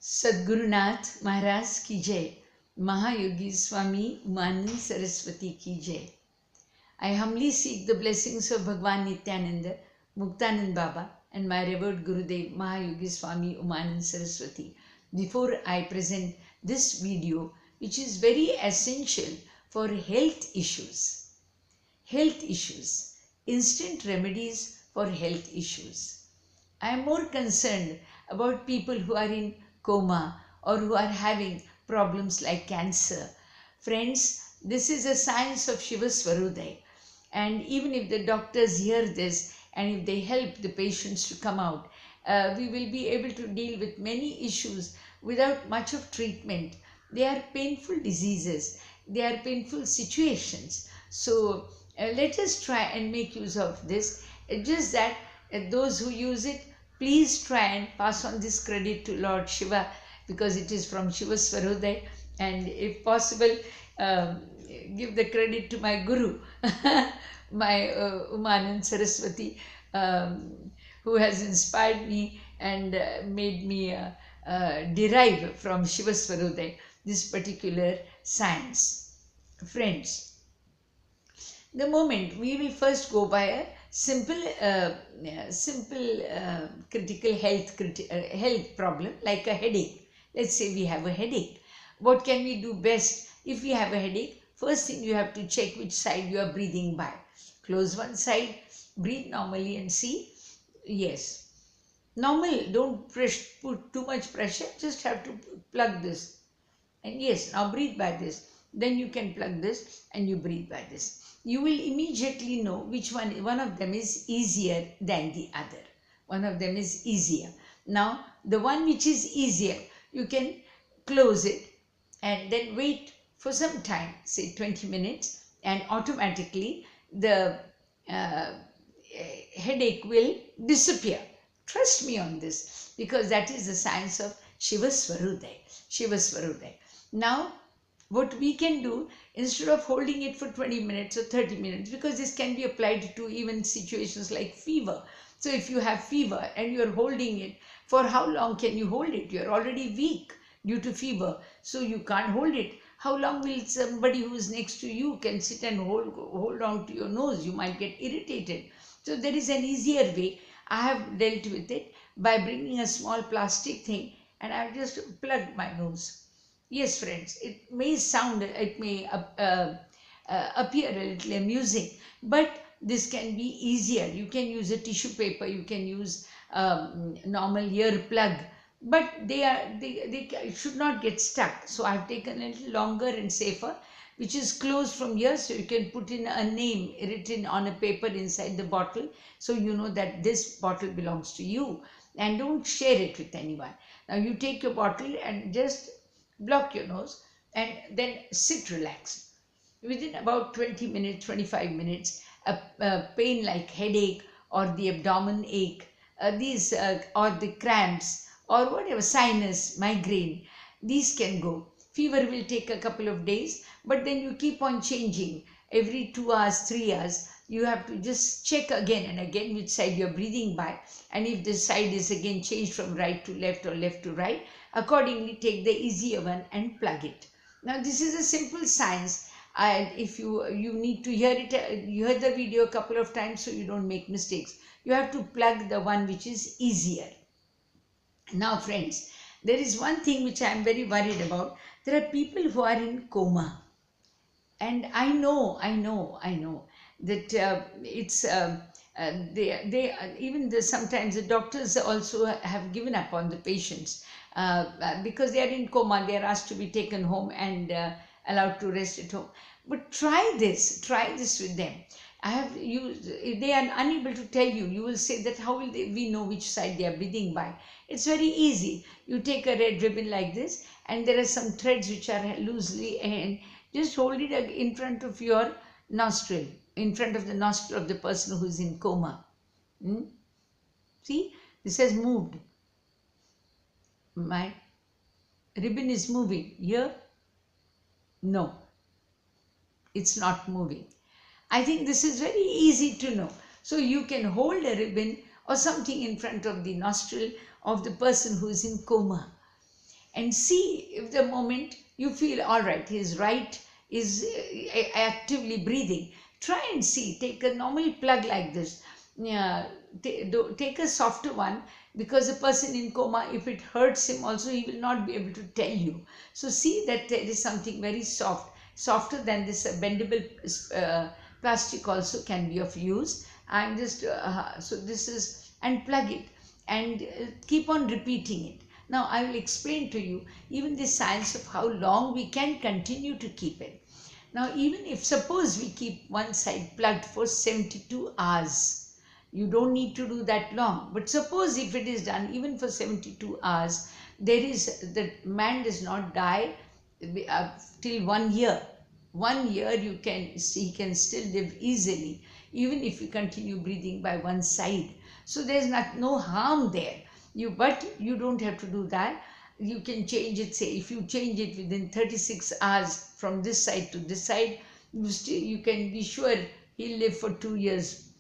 Sadgurunath Maharaj ki Jai, Mahayogi Swami Umanand Saraswati ki Jai. I humbly seek the blessings of Bhagwan Nityananda, Muktanand Baba and my revered Gurudev Mahayogi Swami Umanand Saraswati before I present this video, which is very essential for health issues. Health issues, instant remedies for health issues. I am more concerned about people who are in coma or who are having problems like cancer. Friends, this is a science of Shiva Swaruday, and even if the doctors hear this and if they help the patients to come out, we will be able to deal with many issues without much of treatment. They are painful diseases, they are painful situations. So let us try and make use of this. Just that those who use it, please try and pass on this credit to Lord Shiva, because it is from Shiva Swaruday, and if possible, give the credit to my Guru, my Umanand Saraswati, who has inspired me and made me derive from Shiva Swaruday this particular science. Friends, the moment we will first go by a simple critical health problem like a headache. Let's say we have a headache. What can we do best if we have a headache? First thing, you have to check which side you are breathing by. Close one side, breathe normally and see. Yes, normal, don't put too much pressure, just have to plug this. And yes, now breathe by this. Then you can plug this and you breathe by this. You will immediately know which one of them is easier than the other. One of them is easier. Now, the one which is easier, you can close it and then wait for some time, say 20 minutes, and automatically the headache will disappear. Trust me on this, because that is the science of Shiva Swaruday. Shiva Swaruday. Now, what we can do, instead of holding it for 20 minutes or 30 minutes, because this can be applied to even situations like fever. So if you have fever and you are holding it, for how long can you hold it? You are already weak due to fever, so you can't hold it. How long will somebody who is next to you can sit and hold on to your nose? You might get irritated. So there is an easier way. I have dealt with it by bringing a small plastic thing and I have just plugged my nose. Yes, friends, it may appear a little amusing, but this can be easier. You can use a tissue paper, you can use normal ear plug, but they should not get stuck. So I've taken a little longer and safer, which is closed from here, so you can put in a name written on a paper inside the bottle, so you know that this bottle belongs to you, and don't share it with anyone. Now you take your bottle and just block your nose and then sit relaxed. Within about 20 minutes, 25 minutes, a pain like headache or the abdomen ache, or the cramps or whatever, sinus, migraine, these can go. Fever will take a couple of days, but then you keep on changing. Every 2 hours, 3 hours, you have to just check again and again which side you are breathing by, and if the side is again changed from right to left or left to right, accordingly take the easier one and plug it. Now this is a simple science, and if you need to hear it, you heard the video a couple of times so you don't make mistakes. You have to plug the one which is easier. Now friends, there is one thing which I am very worried about. There are people who are in coma, and I know that sometimes the doctors also have given up on the patients because they are in coma. They are asked to be taken home and allowed to rest at home. But try this with them. If they are unable to tell you, you will say that how will we know which side they are breathing by? It's very easy. You take a red ribbon like this, and there are some threads which are loosely, and just hold it in front of your nostril, in front of the nostril of the person who is in coma. See, this has moved. My ribbon is moving. Here? No, it's not moving. I think this is very easy to know. So you can hold a ribbon or something in front of the nostril of the person who is in coma. and see if the moment you feel all right, his right is actively breathing. Try and see, take a normal plug like this. Yeah, take a softer one, because a person in coma, if it hurts him also, he will not be able to tell you. So see that there is something very soft, softer than this bendable plastic also can be of use. I'm just so this is, and plug it, and keep on repeating it. Now I will explain to you even the science of how long we can continue to keep it. Now even if suppose we keep one side plugged for 72 hours, you don't need to do that long, but suppose if it is done even for 72 hours, there is, the man does not die till 1 year. 1 year you can see, he can still live easily, even if you continue breathing by one side. So there's no harm there. But you don't have to do that. You can change it. Say if you change it within 36 hours from this side to this side, you can be sure he'll live for 2 years.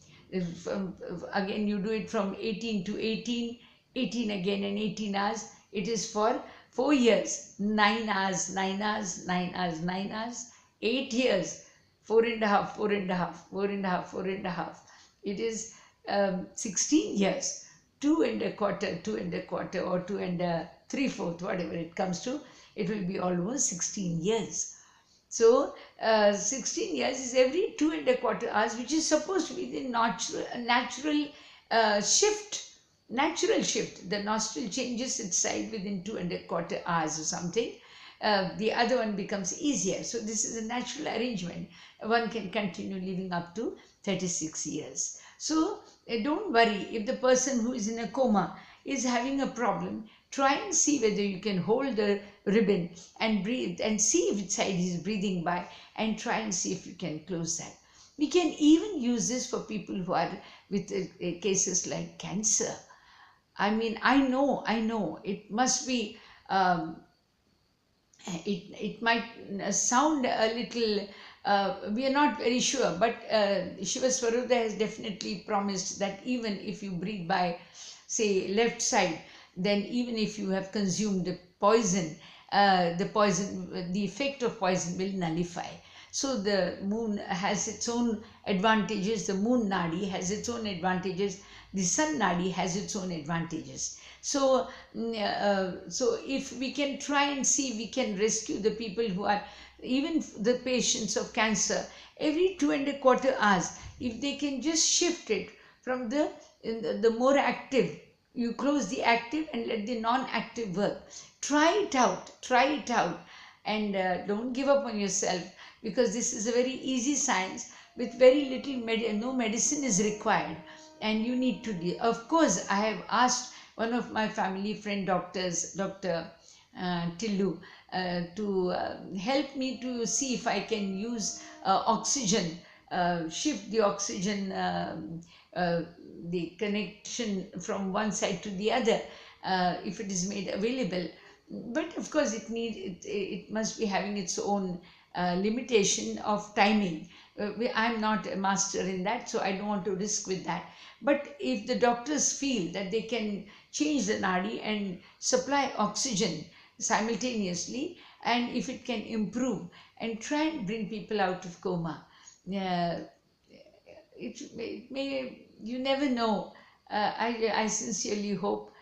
Again you do it from 18 to 18, 18 again and 18 hours, it is for 4 years, 9 hours, 9 hours, 9 hours, 9 hours, 8 years, 4.5, 4.5, 4.5, 4.5. It is 16 years, 2.25, 2.25, or 2.75, whatever it comes to, it will be almost 16 years. So 16 years is every 2.25 hours, which is supposed to be the natural shift. Natural shift. The nostril changes its side within 2.25 hours or something. The other one becomes easier. So this is a natural arrangement. One can continue living up to 36 years. So don't worry if the person who is in a coma is having a problem. Try and see whether you can hold the ribbon and breathe and see which side he is breathing by, and try and see if you can close that. We can even use this for people who are with cases like cancer. I mean, I know, it must be, it might sound a little, we are not very sure, but Shiva Swarupa has definitely promised that even if you breathe by, say, left side, then even if you have consumed the poison, the effect of poison will nullify. So the moon has its own advantages, the moon nadi has its own advantages, the sun nadi has its own advantages. So, so if we can try and see, we can rescue the people who are, even the patients of cancer, every 2.25 hours, if they can just shift it from the more active, you close the active and let the non-active work. Try it out, and don't give up on yourself, because this is a very easy science with very little, no medicine is required, and you need to, of course, I have asked one of my family friend doctors, Dr. Tillu, to help me to see if I can use oxygen, shift the oxygen, the connection from one side to the other, if it is made available. But of course it must be having its own limitation of timing. I'm not a master in that, so I don't want to risk with that. But if the doctors feel that they can change the nadi and supply oxygen simultaneously, and if it can improve and try and bring people out of coma, it may, you never know. I sincerely hope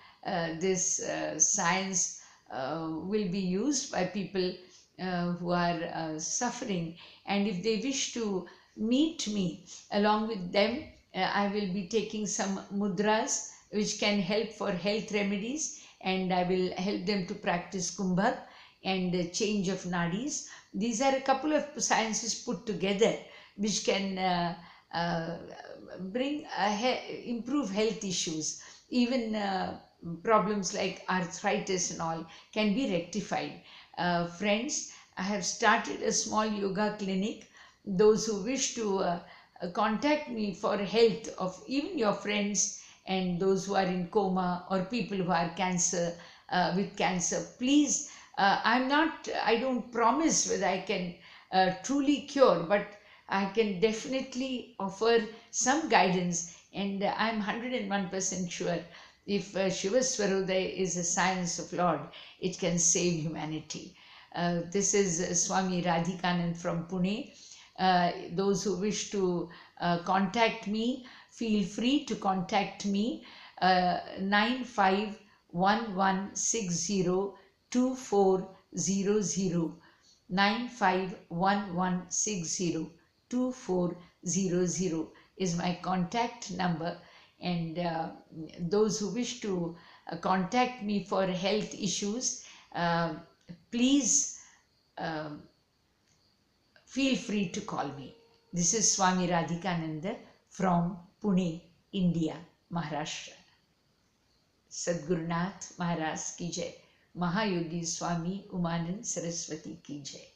this science will be used by people who are suffering, and if they wish to meet me, along with them I will be taking some mudras which can help for health remedies, and I will help them to practice kumbhak and change of nadis. These are a couple of sciences put together which can bring improve health issues. Even problems like arthritis and all can be rectified. Friends, I have started a small yoga clinic. Those who wish to contact me for health of even your friends and those who are in coma or people who are with cancer, please, I don't promise whether I can truly cure, but I can definitely offer some guidance, and I'm 101% sure if Shiva Swarodaya is a science of Lord, it can save humanity. This is Swami Radhikanand from Pune. Those who wish to contact me, feel free to contact me. 9511602400, 9511602400 is my contact number. And those who wish to contact me for health issues, please feel free to call me. This is Swami Radhikananda from Pune, India, Maharashtra. Sadgurunath Maharaj ki jai. Mahayogi Swami Umanand Saraswati ki jai.